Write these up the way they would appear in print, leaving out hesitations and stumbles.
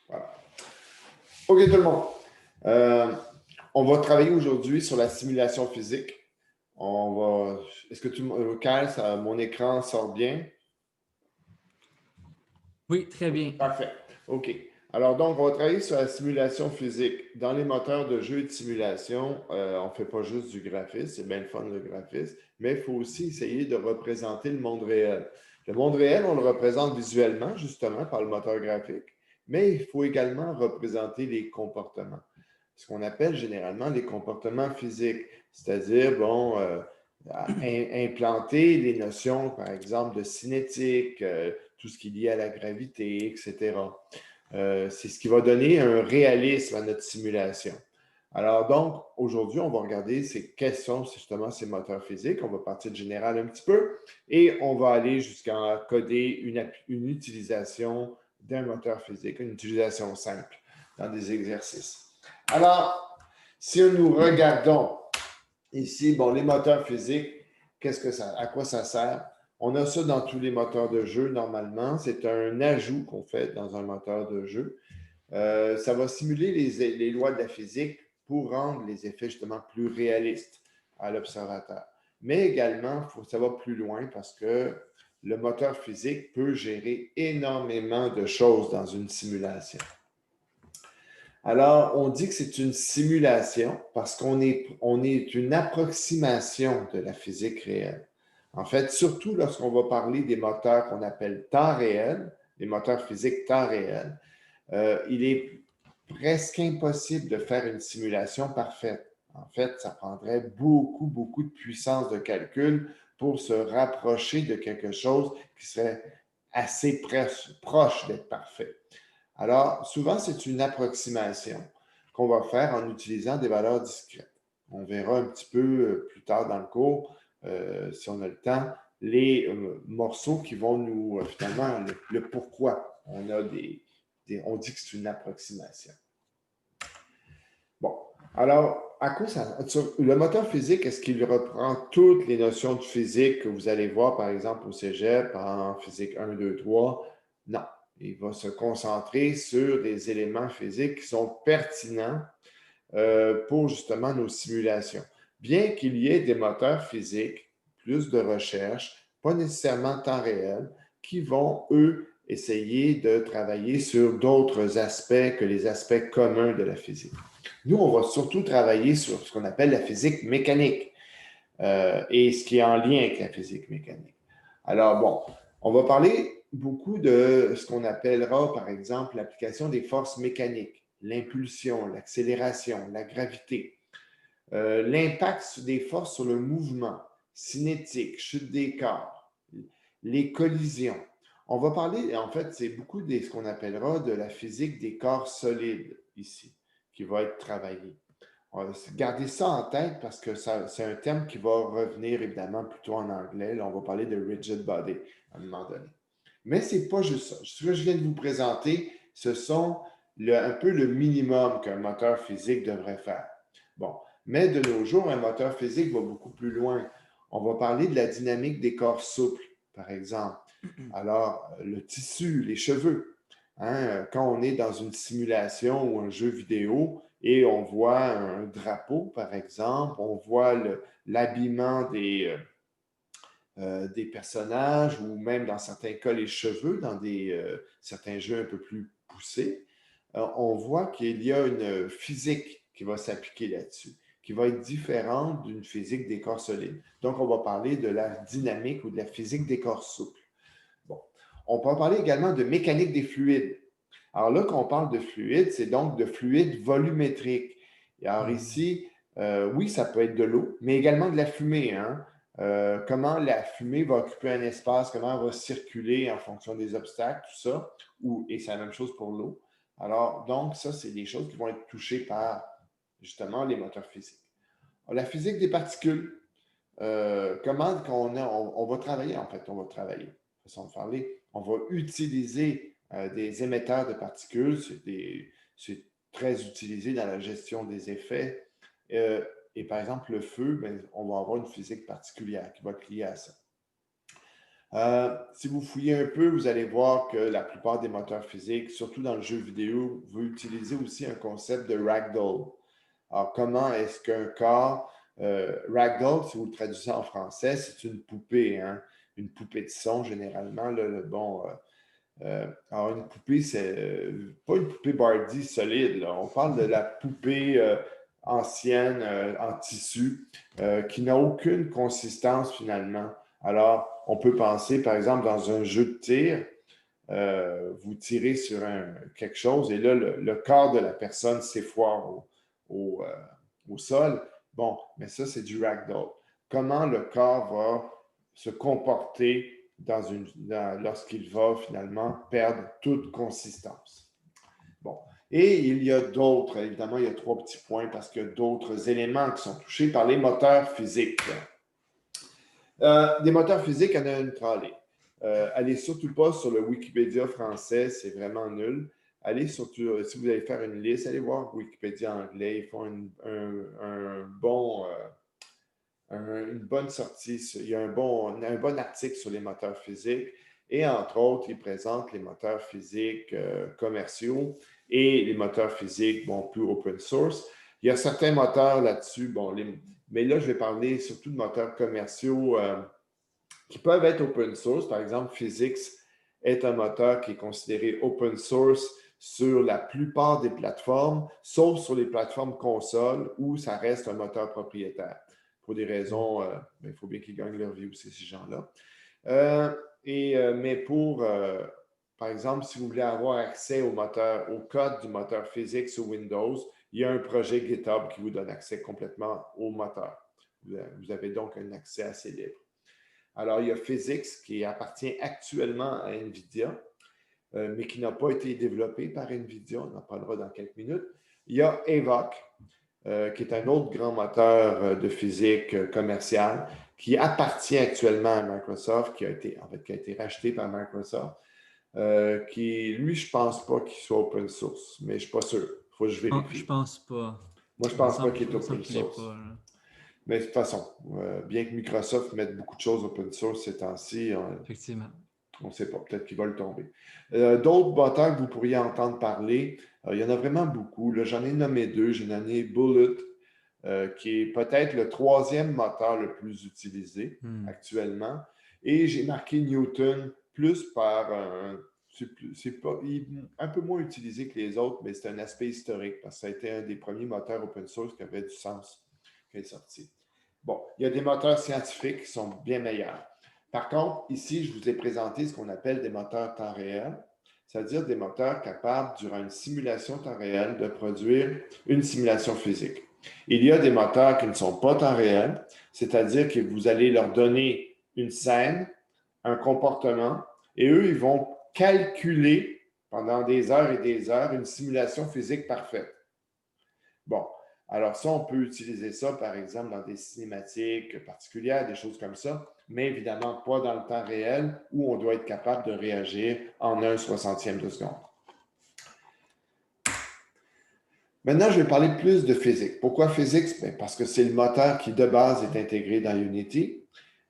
Voilà. OK, tout le monde. Euh, on va travailler aujourd'hui sur la simulation physique. Est-ce que Kyle, mon écran sort bien? Oui, très bien. Parfait. OK. Alors, donc, on va travailler sur la simulation physique. Dans les moteurs de jeu et de simulation, on ne fait pas juste du graphisme, c'est bien le fun le graphisme, mais il faut aussi essayer de représenter le monde réel. Le monde réel, on le représente visuellement, justement, par le moteur graphique, mais il faut également représenter les comportements. Ce qu'on appelle généralement les comportements physiques, c'est-à-dire, bon, implanter les notions, par exemple, de cinétique, tout ce qui est lié à la gravité, etc. C'est ce qui va donner un réalisme à notre simulation. Alors donc, aujourd'hui, on va regarder quels sont justement ces moteurs physiques. On va partir de général un petit peu et on va aller jusqu'à coder une utilisation d'un moteur physique, une utilisation simple dans des exercices. Alors, si nous regardons ici, bon, les moteurs physiques, à quoi ça sert? On a ça dans tous les moteurs de jeu normalement. C'est un ajout qu'on fait dans un moteur de jeu. Ça va simuler les lois de la physique pour rendre les effets justement plus réalistes à l'observateur. Mais également, ça va plus loin parce que le moteur physique peut gérer énormément de choses dans une simulation. Alors, on dit que c'est une simulation parce on est une approximation de la physique réelle. En fait, surtout lorsqu'on va parler des moteurs qu'on appelle temps réel, les moteurs physiques temps réel, il est presque impossible de faire une simulation parfaite. En fait, ça prendrait beaucoup, beaucoup de puissance de calcul pour se rapprocher de quelque chose qui serait assez proche d'être parfait. Alors, souvent, c'est une approximation qu'on va faire en utilisant des valeurs discrètes. On verra un petit peu plus tard dans le cours, si on a le temps, les morceaux qui vont nous, finalement, le pourquoi on dit que c'est une approximation. Bon, alors, à quoi ça. Le moteur physique, est-ce qu'il reprend toutes les notions de physique que vous allez voir, par exemple, au cégep, en physique 1, 2, 3? Non. Il va se concentrer sur des éléments physiques qui sont pertinents pour justement nos simulations. Bien qu'il y ait des moteurs physiques, plus de recherche, pas nécessairement temps réel, qui vont, eux, essayer de travailler sur d'autres aspects que les aspects communs de la physique. Nous, on va surtout travailler sur ce qu'on appelle la physique mécanique et ce qui est en lien avec la physique mécanique. Alors, bon, on va parler beaucoup de ce qu'on appellera, par exemple, l'application des forces mécaniques, l'impulsion, l'accélération, la gravité, l'impact des forces sur le mouvement, cinétique, chute des corps, les collisions. On va parler, en fait, c'est beaucoup de ce qu'on appellera de la physique des corps solides ici, qui va être travaillée. Gardez ça en tête parce que c'est un thème qui va revenir évidemment plutôt en anglais. Là, on va parler de rigid body à un moment donné. Mais ce n'est pas juste ça. Ce que je viens de vous présenter, ce sont un peu le minimum qu'un moteur physique devrait faire. Bon, mais de nos jours, un moteur physique va beaucoup plus loin. On va parler de la dynamique des corps souples, par exemple. Alors, le tissu, les cheveux. Hein, quand on est dans une simulation ou un jeu vidéo et on voit un drapeau, par exemple, on voit l'habillement des personnages ou même dans certains cas les cheveux dans certains jeux un peu plus poussés, on voit qu'il y a une physique qui va s'appliquer là-dessus, qui va être différente d'une physique des corps solides. Donc, on va parler de la dynamique ou de la physique des corps souples. Bon. On peut parler également de mécanique des fluides. Alors là, quand on parle de fluide, c'est donc de fluide volumétrique. Et alors ici, oui, ça peut être de l'eau, mais également de la fumée. Hein? Comment la fumée va occuper un espace, comment elle va circuler en fonction des obstacles, tout ça. Et c'est la même chose pour l'eau. Alors, donc, ça, c'est des choses qui vont être touchées par, justement, les moteurs physiques. Alors, la physique des particules. Comment on va travailler, en fait, on va travailler, façon de parler, on va utiliser des émetteurs de particules, c'est très utilisé dans la gestion des effets. Et par exemple, le feu, ben, on va avoir une physique particulière qui va être liée à ça. Si vous fouillez un peu, vous allez voir que la plupart des moteurs physiques, surtout dans le jeu vidéo, vous utilisez aussi un concept de ragdoll. Alors, comment est-ce qu'un corps, ragdoll, si vous le traduisez en français, c'est une poupée, hein? Une poupée de son, généralement. Là, alors, une poupée, c'est pas une poupée Barbie solide. Là. On parle de la poupée ancienne en tissu qui n'a aucune consistance finalement. Alors, on peut penser, par exemple, dans un jeu de tir, vous tirez sur quelque chose et là, le corps de la personne s'effoire au, euh, au sol. Bon, mais ça, c'est du ragdoll. Comment le corps va se comporter lorsqu'il va finalement perdre toute consistance. Bon. Et il y a d'autres, évidemment, il y a 3 petits points parce qu'il y a d'autres éléments qui sont touchés par les moteurs physiques. Des moteurs physiques, il y en a une trolley. Allez surtout pas sur le Wikipédia français, c'est vraiment nul. Allez surtout, si vous allez faire une liste, allez voir Wikipédia anglais, ils font une bonne sortie, il y a un bon article sur les moteurs physiques et entre autres, ils présentent les moteurs physiques commerciaux et les moteurs physiques plus open source. Il y a certains moteurs là-dessus, mais là, je vais parler surtout de moteurs commerciaux qui peuvent être open source. Par exemple, Physics est un moteur qui est considéré open source sur la plupart des plateformes, sauf sur les plateformes consoles où ça reste un moteur propriétaire. Pour des raisons, il faut bien qu'ils gagnent leur vie aussi, ces gens-là. Mais par exemple, si vous voulez avoir accès au code du moteur physique sur Windows, il y a un projet GitHub qui vous donne accès complètement au moteur. Vous avez donc un accès assez libre. Alors, il y a Physics qui appartient actuellement à NVIDIA, mais qui n'a pas été développé par NVIDIA. On en parlera dans quelques minutes. Il y a Avoc, qui est un autre grand moteur de physique commercial qui appartient actuellement à Microsoft, qui a été racheté par Microsoft, lui, je ne pense pas qu'il soit open source, mais je ne suis pas sûr. Il faut que je vérifie. Je pense pas. Moi, je ne pense pas qu'il est open Il l'est source. pas, Mais de toute façon, bien que Microsoft mette beaucoup de choses open source ces temps-ci, effectivement. On ne sait pas, peut-être qu'il va le tomber. D'autres moteurs que vous pourriez entendre parler, il y en a vraiment beaucoup. Là, j'en ai nommé 2. J'ai nommé Bullet, qui est peut-être le 3e moteur le plus utilisé actuellement. Et j'ai marqué Newton plus par c'est un peu moins utilisé que les autres, mais c'est un aspect historique parce que ça a été un des premiers moteurs open source qui avait du sens qui est sorti. Bon, il y a des moteurs scientifiques qui sont bien meilleurs. Par contre, ici, je vous ai présenté ce qu'on appelle des moteurs temps réel, c'est-à-dire des moteurs capables, durant une simulation temps réel, de produire une simulation physique. Il y a des moteurs qui ne sont pas temps réel, c'est-à-dire que vous allez leur donner une scène, un comportement, et eux, ils vont calculer pendant des heures et des heures une simulation physique parfaite. Bon, alors ça, on peut utiliser ça, par exemple, dans des cinématiques particulières, des choses comme ça, mais évidemment pas dans le temps réel où on doit être capable de réagir en 1/60e de seconde. Maintenant, je vais parler plus de physique. Pourquoi physique? Bien, parce que c'est le moteur qui, de base, est intégré dans Unity.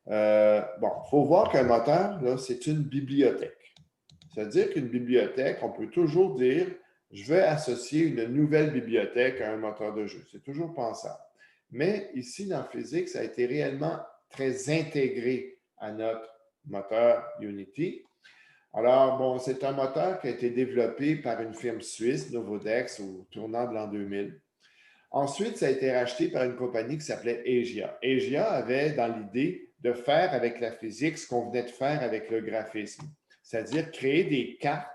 Il faut voir qu'un moteur, là, c'est une bibliothèque. C'est-à-dire qu'une bibliothèque, on peut toujours dire je vais associer une nouvelle bibliothèque à un moteur de jeu. C'est toujours pensable. Mais ici, dans Physics, ça a été réellement très intégré à notre moteur Unity. Alors, c'est un moteur qui a été développé par une firme suisse, Novodex, au tournant de l'an 2000. Ensuite, ça a été racheté par une compagnie qui s'appelait Asia. Asia avait dans l'idée de faire avec la physique ce qu'on venait de faire avec le graphisme, c'est-à-dire créer des cartes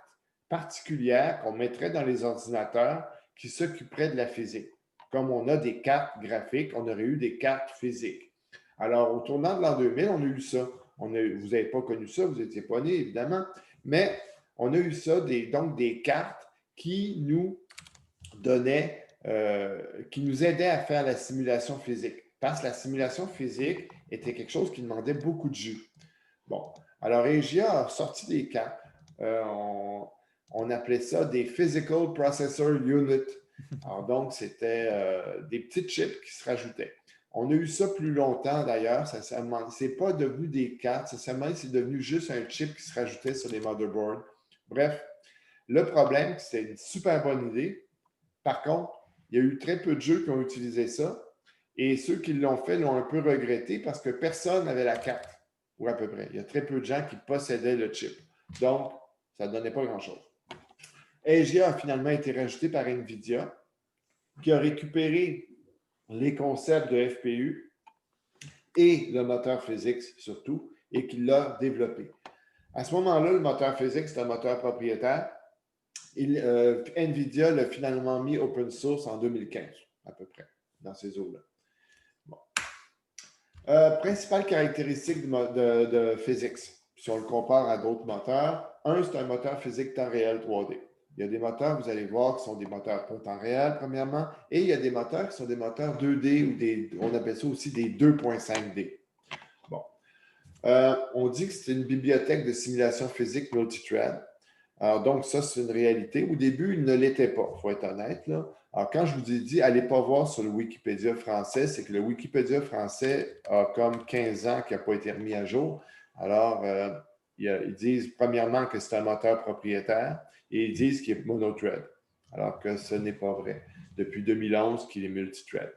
particulières qu'on mettrait dans les ordinateurs qui s'occuperaient de la physique. Comme on a des cartes graphiques, on aurait eu des cartes physiques. Alors, au tournant de l'an 2000, on a eu ça. Vous n'avez pas connu ça, vous n'étiez pas né, évidemment, mais on a eu ça, donc des cartes qui nous donnaient qui nous aidait à faire la simulation physique. Parce que la simulation physique était quelque chose qui demandait beaucoup de jus. Bon, alors Asia a sorti des cartes. On appelait ça des Physical Processor Unit. Alors donc, c'était des petits chips qui se rajoutaient. On a eu ça plus longtemps d'ailleurs. C'est pas devenu des cartes, c'est devenu juste un chip qui se rajoutait sur les motherboards. Bref, le problème, c'est une super bonne idée. Par contre, il y a eu très peu de jeux qui ont utilisé ça. Et ceux qui l'ont fait l'ont un peu regretté parce que personne n'avait la carte, ou à peu près. Il y a très peu de gens qui possédaient le chip. Donc, ça ne donnait pas grand-chose. EGA a finalement été rajouté par NVIDIA, qui a récupéré les concepts de FPU et le moteur physique surtout, et qui l'a développé. À ce moment-là, le moteur physique, c'est un moteur propriétaire. NVIDIA l'a finalement mis open source en 2015, à peu près, dans ces eaux-là. Bon. Principale caractéristique de PhysX, si on le compare à d'autres moteurs. Un, c'est un moteur physique temps réel 3D. Il y a des moteurs, vous allez voir, qui sont des moteurs pas temps réel, premièrement, et il y a des moteurs qui sont des moteurs 2D ou on appelle ça aussi des 2.5D. Bon. On dit que c'est une bibliothèque de simulation physique multithread. Alors, donc, ça, c'est une réalité. Au début, il ne l'était pas, il faut être honnête, là. Alors, quand je vous ai dit, allez pas voir sur le Wikipédia français, c'est que le Wikipédia français a comme 15 ans qui n'a pas été remis à jour. Alors, ils disent premièrement que c'est un moteur propriétaire et ils disent qu'il est monothread, alors que ce n'est pas vrai. Depuis 2011 qu'il est multithread.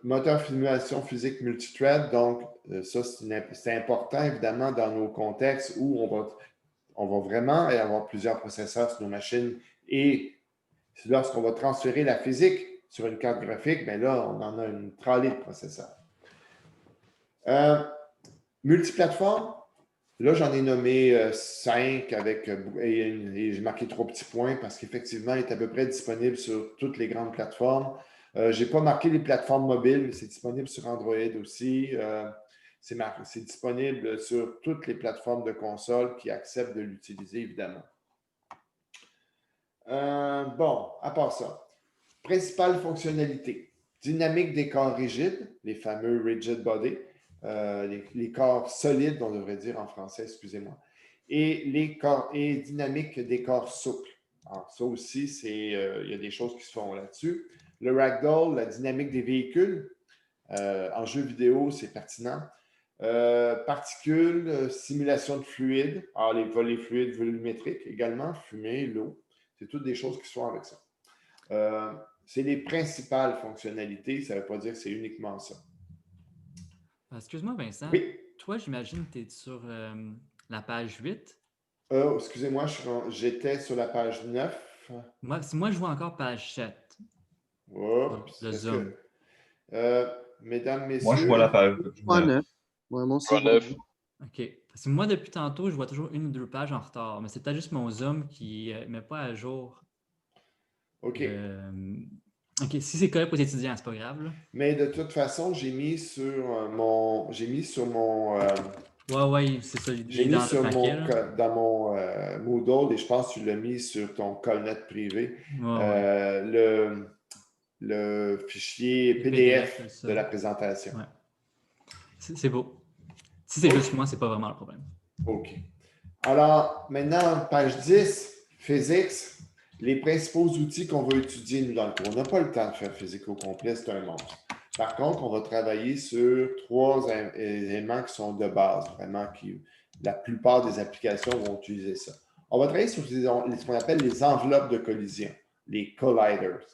Moteur de simulation physique multithread, donc ça, c'est important évidemment dans nos contextes où on va vraiment avoir plusieurs processeurs sur nos machines et lorsqu'on va transférer la physique sur une carte graphique, bien là, on en a une tralée de processeurs. Multiplateforme, là, j'en ai nommé 5 et j'ai marqué 3 petits points parce qu'effectivement, il est à peu près disponible sur toutes les grandes plateformes. Je n'ai pas marqué les plateformes mobiles, mais c'est disponible sur Android aussi. C'est disponible sur toutes les plateformes de console qui acceptent de l'utiliser, évidemment. Bon, à part ça, principale fonctionnalité, dynamique des corps rigides, les fameux rigid body, les corps solides, on devrait dire en français, excusez-moi, et dynamique des corps souples. Alors, ça aussi, il y a des choses qui se font là-dessus. Le ragdoll, la dynamique des véhicules, en jeu vidéo, c'est pertinent. Particules, simulation de fluides, alors les volets fluides volumétriques également, fumée, l'eau, c'est toutes des choses qui se font avec ça. C'est les principales fonctionnalités, ça ne veut pas dire que c'est uniquement ça. Excuse-moi, Vincent. Oui. Toi, j'imagine que tu es sur la page 8. Excusez-moi, j'étais sur la page 9. Moi, je vois encore page 7. Oups, Le est-ce zoom. que, mesdames, Moi, je vois la messieurs, page 9. Ouais, moi aussi, Pas je vois 9. OK. Parce que moi, depuis tantôt, je vois toujours 1 ou 2 pages en retard. Mais c'est peut-être juste mon zoom qui ne met pas à jour. OK. OK, si c'est correct pour les étudiants, c'est pas grave, là. Mais de toute façon, j'ai mis sur mon Ouais, c'est ça. Il j'ai est mis dans le paquet, là. dans mon Moodle, et je pense que tu l'as mis sur ton Colnet privé, Ouais. le fichier Les PDF c'est ça. de la présentation. Ouais. C'est beau. Si c'est juste moi, c'est pas vraiment le problème. OK. Alors, maintenant, page 10, Physics, les principaux outils qu'on va étudier, nous, dans le cours. On n'a pas le temps de faire physique au complet, c'est un monstre. Par contre, on va travailler sur 3 éléments qui sont de base, vraiment, la plupart des applications vont utiliser ça. On va travailler sur ce qu'on appelle les enveloppes de collision, les colliders.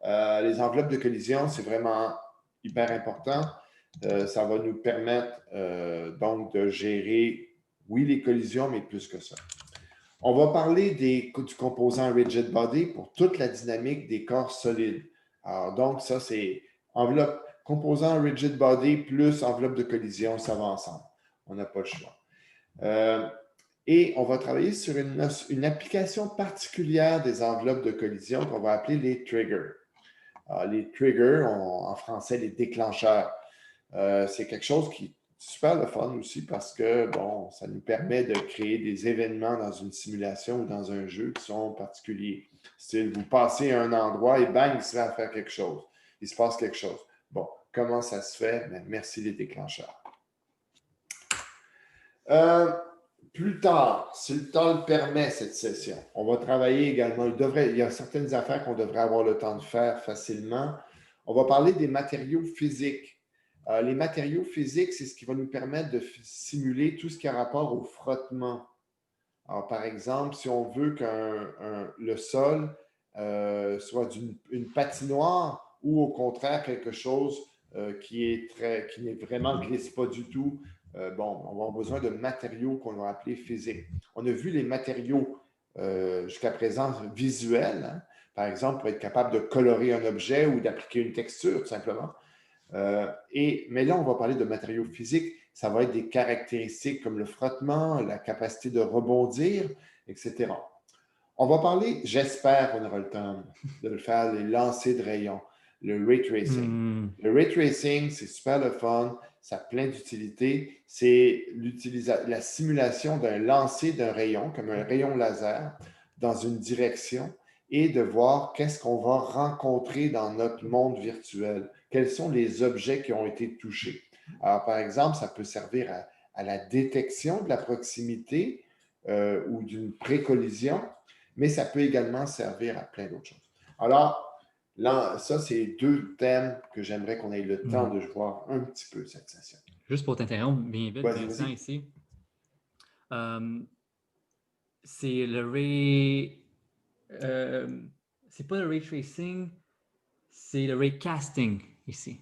Les enveloppes de collision, c'est vraiment hyper important. Ça va nous permettre donc de gérer, oui, les collisions, mais plus que ça. On va parler du composant rigid body pour toute la dynamique des corps solides. Alors, donc, ça, c'est composant rigid body plus enveloppe de collision, ça va ensemble. On n'a pas le choix. Et on va travailler sur une application particulière des enveloppes de collision qu'on va appeler les triggers. Alors, les triggers, en français, les déclencheurs. C'est quelque chose qui est super le fun aussi parce que, bon, ça nous permet de créer des événements dans une simulation ou dans un jeu qui sont particuliers. Style, vous passez à un endroit et bang, il se met à faire quelque chose. Il se passe quelque chose. Bon, comment ça se fait? Bien, merci les déclencheurs. Plus tard, si le temps le permet, cette session, on va travailler également. Il y a certaines affaires qu'on devrait avoir le temps de faire facilement. On va parler des matériaux physiques. Les matériaux physiques, c'est ce qui va nous permettre de simuler tout ce qui a rapport au frottement. Alors, par exemple, si on veut que le sol soit une patinoire ou au contraire quelque chose qui n'est vraiment glisse pas du tout, bon, on va avoir besoin de matériaux qu'on va appeler physiques. On a vu les matériaux jusqu'à présent visuels, hein? Par exemple, pour être capable de colorer un objet ou d'appliquer une texture, tout simplement. Mais là, on va parler de matériaux physiques. Ça va être des caractéristiques comme le frottement, la capacité de rebondir, etc. On va parler, j'espère qu'on aura le temps de le faire, les lancers de rayons, le ray tracing. Le ray tracing, c'est super le fun, ça a plein d'utilités. C'est la simulation d'un lancer d'un rayon, comme un rayon laser, dans une direction et de voir qu'est-ce qu'on va rencontrer dans notre monde virtuel. Quels sont les objets qui ont été touchés. Alors, par exemple, ça peut servir à la détection de la proximité ou d'une précollision, mais ça peut également servir à plein d'autres choses. Alors, là, ça, c'est deux thèmes que j'aimerais qu'on ait le temps de voir un petit peu cette session. Juste pour t'interrompre bien vite, Vas-y, Vincent, vas-y. ici. C'est le ray... c'est pas le ray tracing, c'est le ray casting ici.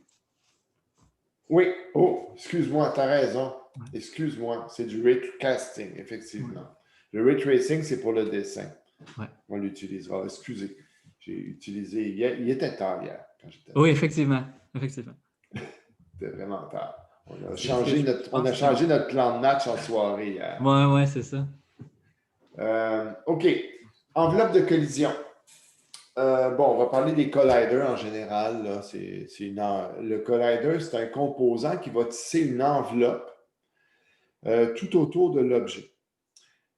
Oui. Oh, excuse-moi, tu as raison. Ouais. Excuse-moi, c'est du ray casting, effectivement. Ouais. Le ray tracing, c'est pour le dessin. Ouais. On l'utilisera. Excusez, j'ai utilisé... Il était tard hier. Quand j'étais oui, effectivement. Effectivement. C'était vraiment tard. On a changé notre plan de match en soirée hier. Ouais, c'est ça. OK. Enveloppe de collision. Bon, on va parler des colliders en général. Là. Le collider, c'est un composant qui va tisser une enveloppe tout autour de l'objet.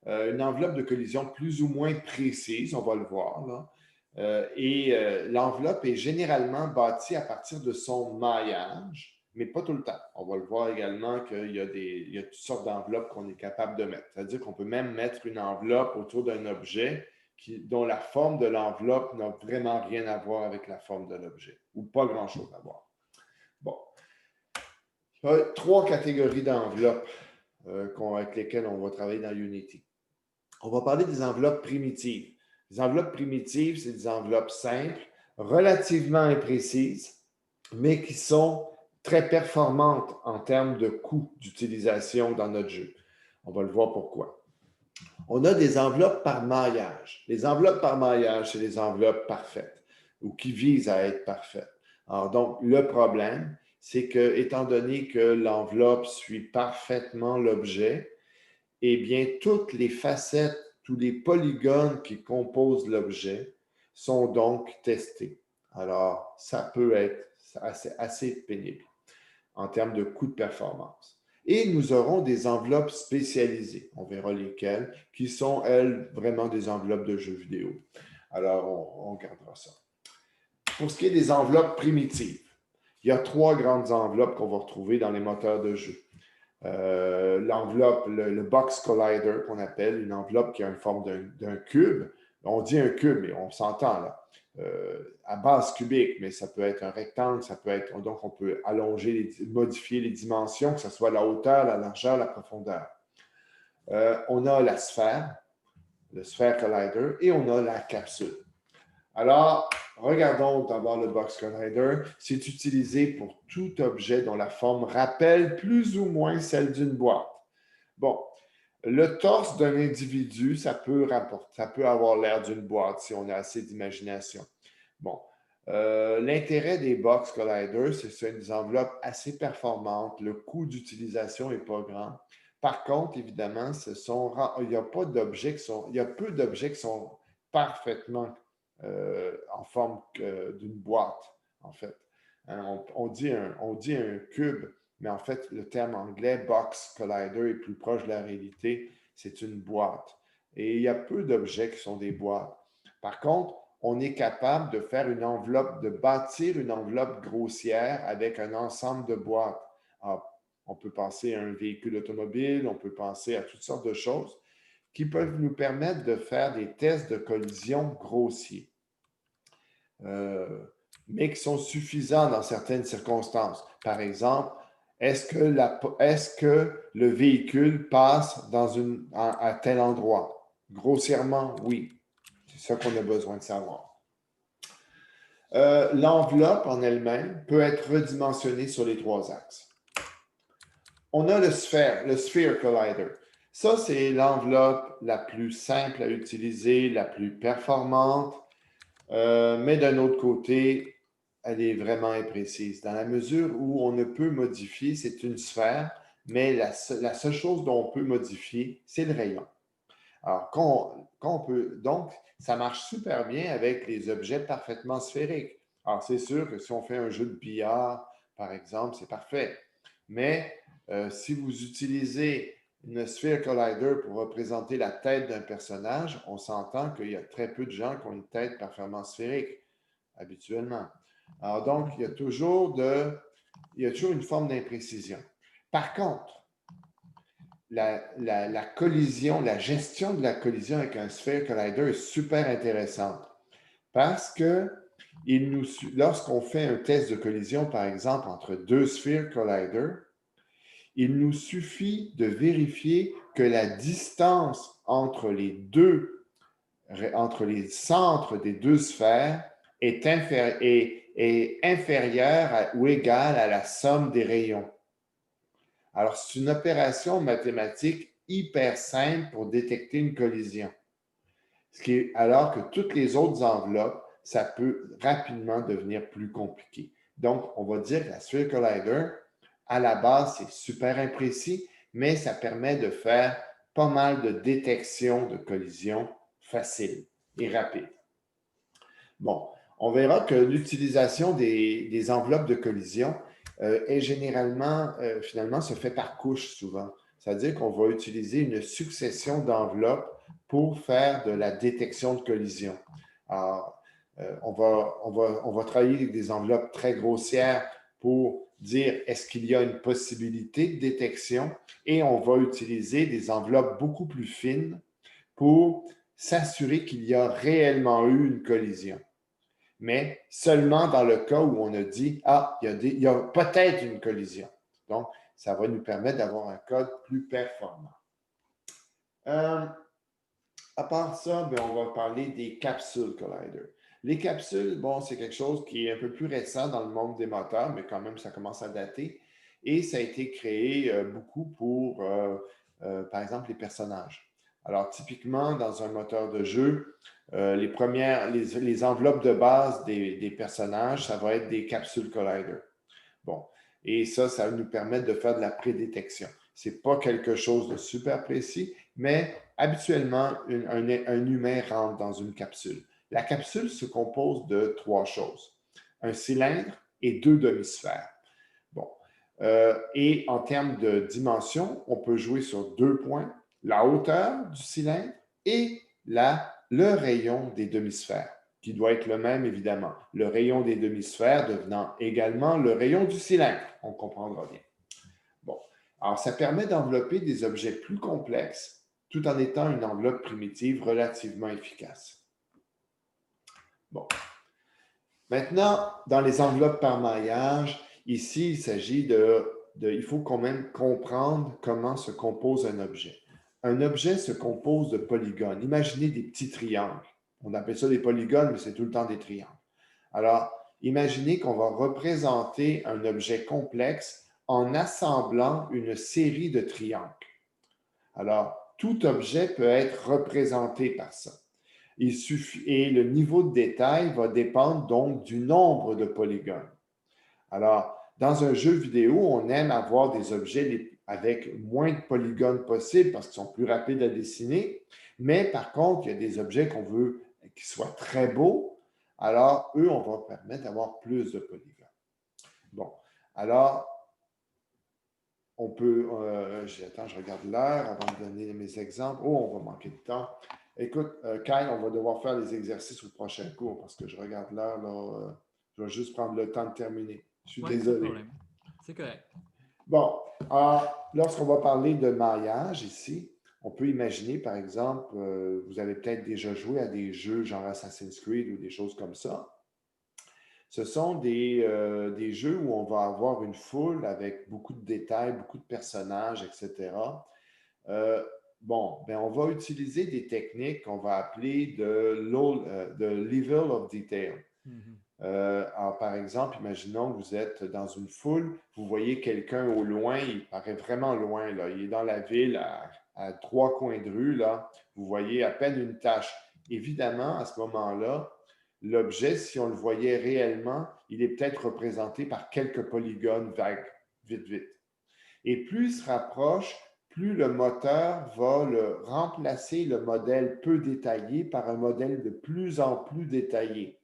Une enveloppe de collision plus ou moins précise, on va le voir. Là. L'enveloppe est généralement bâtie à partir de son maillage, mais pas tout le temps. On va le voir également qu'il y a toutes sortes d'enveloppes qu'on est capable de mettre. C'est-à-dire qu'on peut même mettre une enveloppe autour d'un objet dont la forme de l'enveloppe n'a vraiment rien à voir avec la forme de l'objet, ou pas grand-chose à voir. Bon. Il y a 3 catégories d'enveloppes avec lesquelles on va travailler dans Unity. On va parler des enveloppes primitives. Les enveloppes primitives, c'est des enveloppes simples, relativement imprécises, mais qui sont très performantes en termes de coût d'utilisation dans notre jeu. On va le voir pourquoi. On a des enveloppes par maillage. Les enveloppes par maillage, c'est des enveloppes parfaites ou qui visent à être parfaites. Alors, donc, le problème, c'est que, étant donné que l'enveloppe suit parfaitement l'objet, eh bien, toutes les facettes, tous les polygones qui composent l'objet sont donc testés. Alors, ça peut être assez pénible en termes de coût de performance. Et nous aurons des enveloppes spécialisées. On verra lesquelles, qui sont, elles, vraiment des enveloppes de jeux vidéo. Alors, on gardera ça. Pour ce qui est des enveloppes primitives, il y a 3 grandes enveloppes qu'on va retrouver dans les moteurs de jeu. L'enveloppe, le box collider qu'on appelle, une enveloppe qui a une forme d'un cube. On dit un cube, mais on s'entend là. À base cubique, mais ça peut être un rectangle, ça peut être. Donc, on peut modifier les dimensions, que ce soit la hauteur, la largeur, la profondeur. On a la sphère, le Sphere Collider, et on a la capsule. Alors, regardons d'abord le Box Collider. C'est utilisé pour tout objet dont la forme rappelle plus ou moins celle d'une boîte. Bon, le torse d'un individu, ça peut avoir l'air d'une boîte si on a assez d'imagination. Bon, l'intérêt des Box Collider, c'est que c'est des enveloppes assez performantes. Le coût d'utilisation n'est pas grand. Par contre, évidemment, il y a peu d'objets qui sont parfaitement en forme d'une boîte, en fait. Hein, on dit un cube, mais en fait, le terme anglais Box Collider est plus proche de la réalité. C'est une boîte. Et il y a peu d'objets qui sont des boîtes. Par contre, on est capable de bâtir une enveloppe grossière avec un ensemble de boîtes. Alors, on peut penser à un véhicule automobile, on peut penser à toutes sortes de choses qui peuvent nous permettre de faire des tests de collision grossiers. mais qui sont suffisants dans certaines circonstances. Par exemple, est-ce que le véhicule passe à tel endroit? Grossièrement, oui. C'est ça qu'on a besoin de savoir. L'enveloppe en elle-même peut être redimensionnée sur les 3 axes. On a le Sphere Collider. Ça, c'est l'enveloppe la plus simple à utiliser, la plus performante, mais d'un autre côté, elle est vraiment imprécise. Dans la mesure où on ne peut modifier, c'est une sphère, mais la seule chose dont on peut modifier, c'est le rayon. Alors, quand on peut, donc, ça marche super bien avec les objets parfaitement sphériques. Alors, c'est sûr que si on fait un jeu de billard, par exemple, c'est parfait. Mais si vous utilisez une Sphere Collider pour représenter la tête d'un personnage, on s'entend qu'il y a très peu de gens qui ont une tête parfaitement sphérique, habituellement. Alors, donc, il y a toujours une forme d'imprécision. Par contre, la collision, la gestion de la collision avec un Sphere Collider est super intéressante parce que lorsqu'on fait un test de collision, par exemple, entre 2 Sphere Collider, il nous suffit de vérifier que la distance entre les centres des 2 sphères est inférieure ou égale à la somme des rayons. Alors, c'est une opération mathématique hyper simple pour détecter une collision. Alors que toutes les autres enveloppes, ça peut rapidement devenir plus compliqué. Donc, on va dire que la Sphere Collider, à la base, c'est super imprécis, mais ça permet de faire pas mal de détection de collision facile et rapide. Bon, on verra que l'utilisation des enveloppes de collision est généralement, finalement, se fait par couche souvent. C'est-à-dire qu'on va utiliser une succession d'enveloppes pour faire de la détection de collision. Alors, on va travailler avec des enveloppes très grossières pour dire est-ce qu'il y a une possibilité de détection et on va utiliser des enveloppes beaucoup plus fines pour s'assurer qu'il y a réellement eu une collision. Mais seulement dans le cas où on a dit ah, il y a peut-être une collision. Donc, ça va nous permettre d'avoir un code plus performant. À part ça, on va parler des capsules Collider. Les capsules, bon, c'est quelque chose qui est un peu plus récent dans le monde des moteurs, mais quand même, ça commence à dater. Et ça a été créé beaucoup pour, par exemple, les personnages. Alors, typiquement, dans un moteur de jeu, les enveloppes de base des personnages, ça va être des capsules Collider. Bon, et ça va nous permettre de faire de la prédétection. Ce n'est pas quelque chose de super précis, mais habituellement, un humain rentre dans une capsule. La capsule se compose de 3 choses. Un cylindre et 2 demi-sphères. Bon. Et en termes de dimension, on peut jouer sur 2 points, la hauteur du cylindre et le rayon des demi-sphères, qui doit être le même, évidemment. Le rayon des demi-sphères devenant également le rayon du cylindre. On comprendra bien. Bon. Alors, ça permet d'envelopper des objets plus complexes tout en étant une enveloppe primitive relativement efficace. Bon. Maintenant, dans les enveloppes par maillage, ici, il s'agit il faut quand même comprendre comment se compose un objet. Un objet se compose de polygones. Imaginez des petits triangles. On appelle ça des polygones, mais c'est tout le temps des triangles. Alors, imaginez qu'on va représenter un objet complexe en assemblant une série de triangles. Alors, tout objet peut être représenté par ça. Et le niveau de détail va dépendre donc du nombre de polygones. Alors, dans un jeu vidéo, on aime avoir des objets avec moins de polygones possibles parce qu'ils sont plus rapides à dessiner. Mais par contre, il y a des objets qu'on veut qui soient très beaux. Alors, eux, on va permettre d'avoir plus de polygones. Bon, alors, on peut... attends, je regarde l'heure avant de donner mes exemples. Oh, on va manquer de temps. Écoute, Kyle, on va devoir faire les exercices au prochain cours parce que je regarde l'heure. Je vais juste prendre le temps de terminer. Je suis désolé. Pas de problème. C'est correct. Bon, lorsqu'on va parler de maillage ici, on peut imaginer, par exemple, vous avez peut-être déjà joué à des jeux genre Assassin's Creed ou des choses comme ça. Ce sont des jeux où on va avoir une foule avec beaucoup de détails, beaucoup de personnages, etc. Euh, bon, ben on va utiliser des techniques qu'on va appeler de level of detail. Mhm. Alors, par exemple, imaginons que vous êtes dans une foule, vous voyez quelqu'un au loin, il paraît vraiment loin, là. Il est dans la ville à 3 coins de rue, là. Vous voyez à peine une tache. Évidemment, à ce moment-là, l'objet, si on le voyait réellement, il est peut-être représenté par quelques polygones vagues, vite, vite. Et plus il se rapproche, plus le moteur va remplacer le modèle peu détaillé par un modèle de plus en plus détaillé.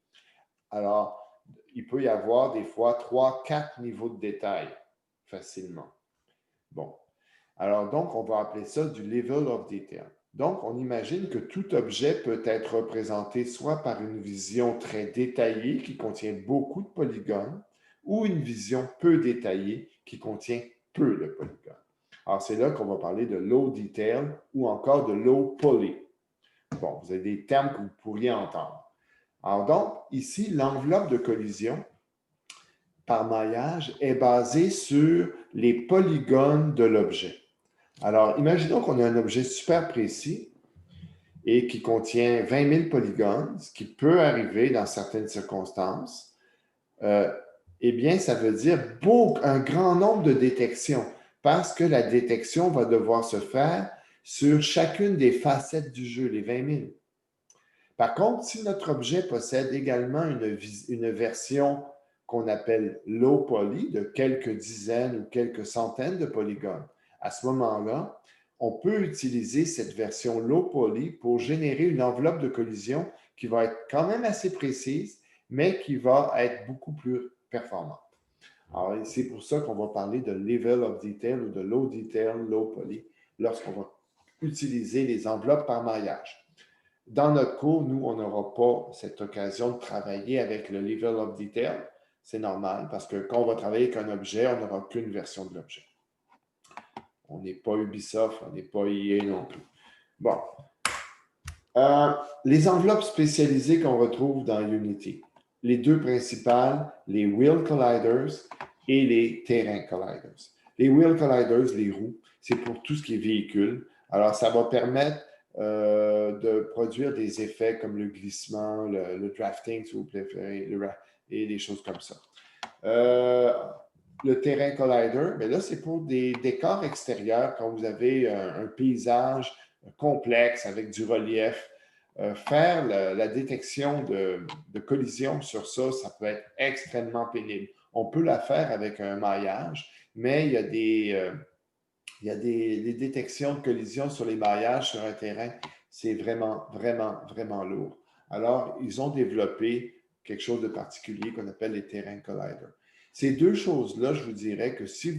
Alors, il peut y avoir des fois 3, 4 niveaux de détail facilement. Bon. Alors, donc, on va appeler ça du level of detail. Donc, on imagine que tout objet peut être représenté soit par une vision très détaillée qui contient beaucoup de polygones ou une vision peu détaillée qui contient peu de polygones. Alors, c'est là qu'on va parler de low detail ou encore de low poly. Bon, vous avez des termes que vous pourriez entendre. Alors donc, ici, l'enveloppe de collision par maillage est basée sur les polygones de l'objet. Alors, imaginons qu'on a un objet super précis et qui contient 20 000 polygones, ce qui peut arriver dans certaines circonstances. Euh, eh bien, ça veut dire un grand nombre de détections parce que la détection va devoir se faire sur chacune des facettes du jeu, les 20 000. Par contre, si notre objet possède également une version qu'on appelle low poly, de quelques dizaines ou quelques centaines de polygones, à ce moment-là, on peut utiliser cette version low poly pour générer une enveloppe de collision qui va être quand même assez précise, mais qui va être beaucoup plus performante. Alors, c'est pour ça qu'on va parler de level of detail ou de low detail, low poly, lorsqu'on va utiliser les enveloppes par maillage. Dans notre cours, nous, on n'aura pas cette occasion de travailler avec le level of detail. C'est normal parce que quand on va travailler avec un objet, on n'aura qu'une version de l'objet. On n'est pas Ubisoft, on n'est pas EA non plus. Bon. Les enveloppes spécialisées qu'on retrouve dans Unity. Les deux principales, les Wheel Colliders et les Terrain Colliders. Les Wheel Colliders, les roues, c'est pour tout ce qui est véhicule. Alors, ça va permettre de produire des effets comme le glissement, le drafting, si vous préférez, et des choses comme ça. Le terrain collider, mais là, c'est pour des décors extérieurs, quand vous avez un paysage complexe avec du relief. Faire la détection de collision sur ça, ça peut être extrêmement pénible. On peut la faire avec un maillage, mais il y a des détections de collision sur les maillages sur un terrain. C'est vraiment, vraiment, vraiment lourd. Alors, ils ont développé quelque chose de particulier qu'on appelle les terrains colliders. Ces deux choses-là, je vous dirais que si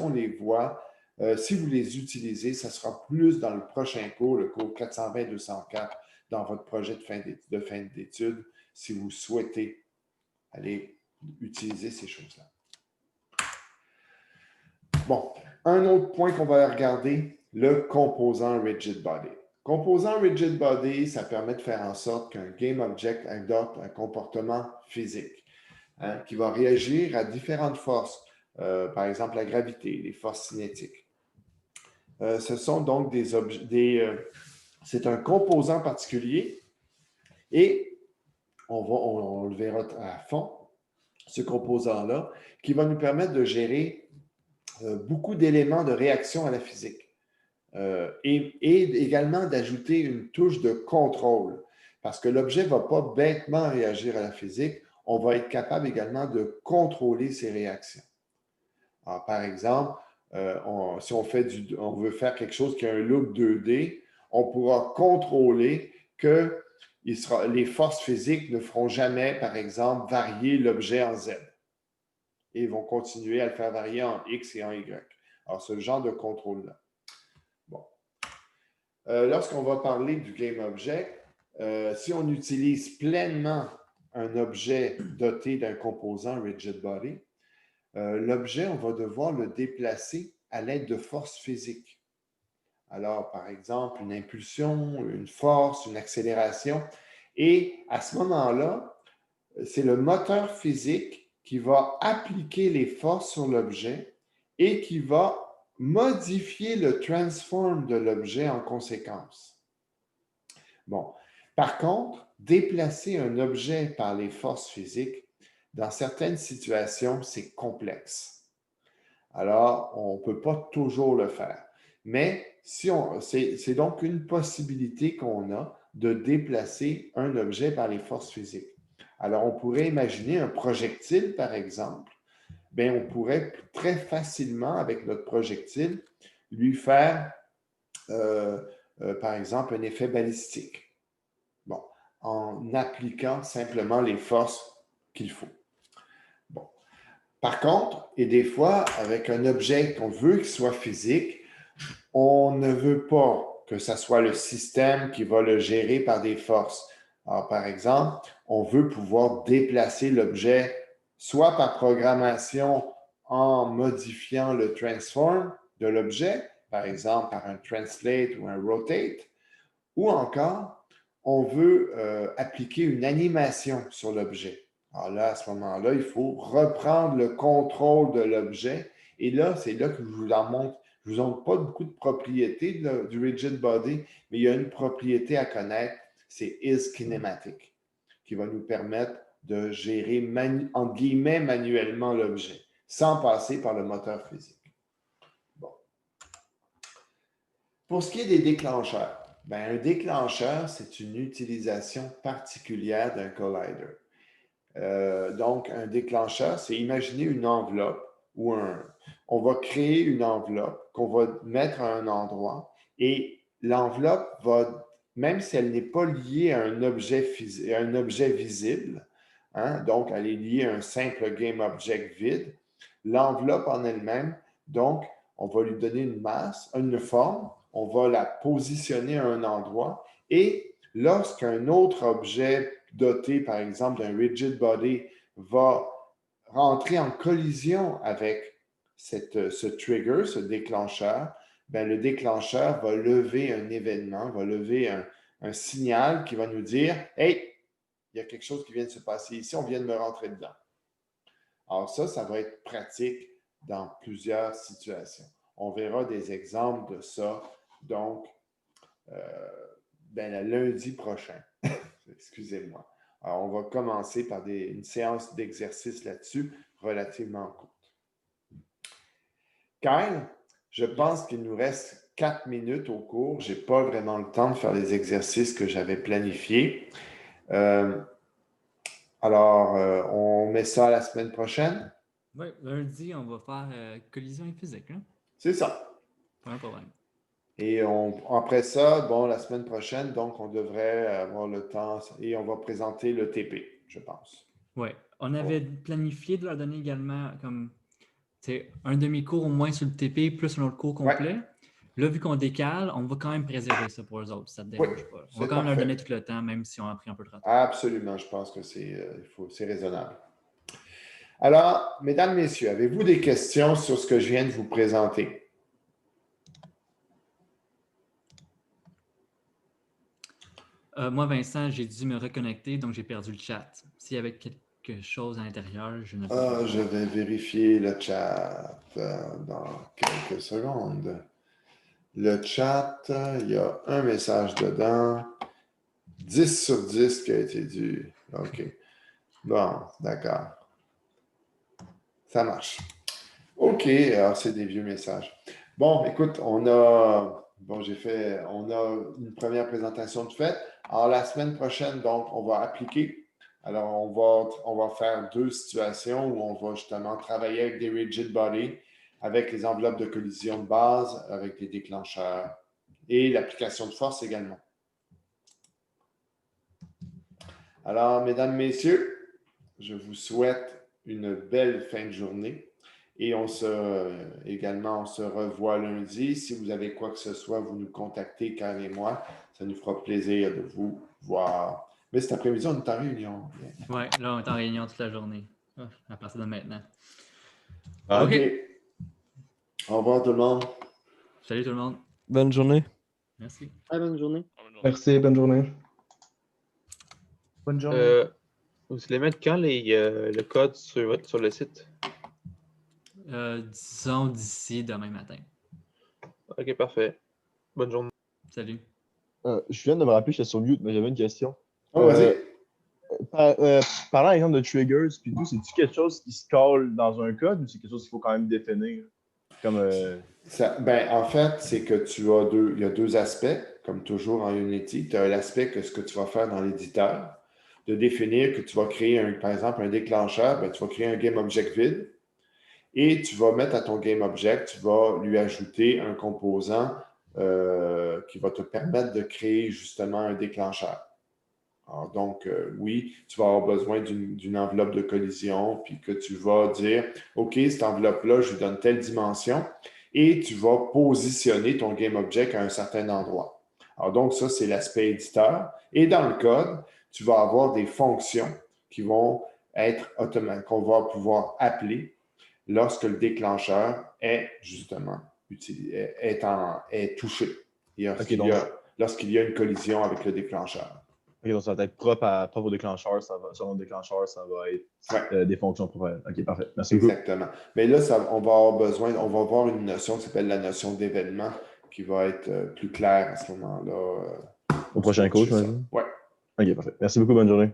on les voit, si vous les utilisez, ça sera plus dans le prochain cours, le cours 420-204, dans votre projet de fin d'études, si vous souhaitez aller utiliser ces choses-là. Bon, un autre point qu'on va regarder, le composant Rigid Body. Composant Rigid Body, ça permet de faire en sorte qu'un Game Object adopte un comportement physique qui va réagir à différentes forces, par exemple la gravité, les forces cinétiques. Ce sont donc c'est un composant particulier et on le verra à fond, ce composant-là, qui va nous permettre de gérer beaucoup d'éléments de réaction à la physique et également d'ajouter une touche de contrôle parce que l'objet ne va pas bêtement réagir à la physique, on va être capable également de contrôler ses réactions. Alors, par exemple, si on veut faire quelque chose qui a un look 2D, on pourra contrôler que les forces physiques ne feront jamais, par exemple, varier l'objet en Z. Et ils vont continuer à le faire varier en X et en Y. Alors, ce genre de contrôle-là. Bon. Lorsqu'on va parler du Game Object, si on utilise pleinement un objet doté d'un composant Rigid Body, l'objet, on va devoir le déplacer à l'aide de forces physiques. Alors, par exemple, une impulsion, une force, une accélération. Et à ce moment-là, c'est le moteur physique qui va appliquer les forces sur l'objet et qui va modifier le transform de l'objet en conséquence. Bon. Par contre, déplacer un objet par les forces physiques, dans certaines situations, c'est complexe. Alors, on ne peut pas toujours le faire. Mais c'est donc une possibilité qu'on a de déplacer un objet par les forces physiques. Alors, on pourrait imaginer un projectile, par exemple. Bien, on pourrait très facilement, avec notre projectile, lui faire, par exemple, un effet balistique. Bon, en appliquant simplement les forces qu'il faut. Bon. Par contre, et des fois, avec un objet qu'on veut qu'il soit physique, on ne veut pas que ce soit le système qui va le gérer par des forces. Alors, par exemple, on veut pouvoir déplacer l'objet soit par programmation en modifiant le transform de l'objet, par exemple par un translate ou un rotate, ou encore, on veut appliquer une animation sur l'objet. Alors là, à ce moment-là, il faut reprendre le contrôle de l'objet. Et là, c'est là que je vous en montre. Je ne vous montre pas beaucoup de propriétés du rigid body, mais il y a une propriété à connaître, c'est is kinematic, qui va nous permettre de gérer, entre guillemets, manuellement l'objet, sans passer par le moteur physique. Bon. Pour ce qui est des déclencheurs, ben, un déclencheur, c'est une utilisation particulière d'un collider. Donc, un déclencheur, c'est imaginer une enveloppe ou on va créer une enveloppe qu'on va mettre à un endroit et l'enveloppe va, même si elle n'est pas liée à un objet visible, hein, donc elle est liée à un simple game object vide, l'enveloppe en elle-même, donc, on va lui donner une masse, une forme, on va la positionner à un endroit et lorsqu'un autre objet doté, par exemple, d'un rigid body va rentrer en collision avec ce trigger, ce déclencheur, bien, le déclencheur va lever un événement, va lever un signal qui va nous dire « Hey, il y a quelque chose qui vient de se passer ici, on vient de me rentrer dedans. » Alors ça va être pratique dans plusieurs situations. On verra des exemples de ça, donc, le lundi prochain. Excusez-moi. Alors, on va commencer par une séance d'exercice là-dessus, relativement courte. Kyle, je pense qu'il nous reste 4 minutes au cours. Je n'ai pas vraiment le temps de faire les exercices que j'avais planifiés. Alors, on met ça la semaine prochaine? Oui, lundi, on va faire collision et physique. Hein? C'est ça. Pas un problème. Et après ça, bon, la semaine prochaine, donc, on devrait avoir le temps et on va présenter le TP, je pense. Oui, on avait planifié de leur donner également comme un demi-cours au moins sur le TP plus un autre cours complet. Ouais. Là, vu qu'on décale, on va quand même préserver ça pour eux autres, ça ne te dérange pas. On va quand même leur donner tout le temps, même si on a pris un peu de retard. Absolument, je pense que c'est raisonnable. Alors, mesdames, messieurs, avez-vous des questions sur ce que je viens de vous présenter? Moi, Vincent, j'ai dû me reconnecter, donc j'ai perdu le chat. S'il y avait quelque chose à l'intérieur, je ne sais pas. Je vais vérifier le chat dans quelques secondes. Le chat, il y a un message dedans. 10 sur 10 qui a été dû. OK. Bon, d'accord. Ça marche. OK, alors c'est des vieux messages. Bon, écoute, on a une première présentation de fait. Alors, la semaine prochaine, donc, on va appliquer. Alors, on va faire 2 situations où on va justement travailler avec des rigid body, avec les enveloppes de collision de base, avec des déclencheurs et l'application de force également. Alors, mesdames, messieurs, je vous souhaite une belle fin de journée. Et on se revoit lundi. Si vous avez quoi que ce soit, vous nous contactez, Kyle et moi. Ça nous fera plaisir de vous voir. Mais cet après-midi, on est en réunion. Oui, là, on est en réunion toute la journée. À partir de maintenant. OK. Au revoir tout le monde. Salut tout le monde. Bonne journée. Merci. Bonne journée. Merci, bonne journée. Bonne journée. Vous allez mettre quand le code sur le site? Disons d'ici demain matin. OK, parfait. Bonne journée. Salut. Je viens de me rappeler, j'étais sur mute, mais j'avais une question. Oh, vas-y. Parlant, exemple, de triggers, puis tout, c'est-tu quelque chose qui se colle dans un code ou c'est quelque chose qu'il faut quand même définir? Comme, En fait, c'est que il y a deux aspects, comme toujours en Unity. Tu as l'aspect que ce que tu vas faire dans l'éditeur, de définir que tu vas créer, par exemple, un déclencheur, tu vas créer un GameObject vide et tu vas mettre à ton GameObject, tu vas lui ajouter un composant qui va te permettre de créer justement un déclencheur. Alors, donc, oui, tu vas avoir besoin d'une enveloppe de collision, puis que tu vas dire, OK, cette enveloppe-là, je lui donne telle dimension, et tu vas positionner ton GameObject à un certain endroit. Alors, donc, ça, c'est l'aspect éditeur. Et dans le code, tu vas avoir des fonctions qui vont être automatiques, qu'on va pouvoir appeler lorsque le déclencheur est justement est touché. Lorsqu'il y a une collision avec le déclencheur. OK, donc ça va être propre au déclencheur, selon le déclencheur, ça va être des fonctions propres. OK, parfait. Merci beaucoup. Exactement. Mais là, on va avoir une notion qui s'appelle la notion d'événement qui va être plus claire à ce moment-là. Au prochain cours, je m'imagine? Ouais. OK, parfait. Merci beaucoup, bonne journée.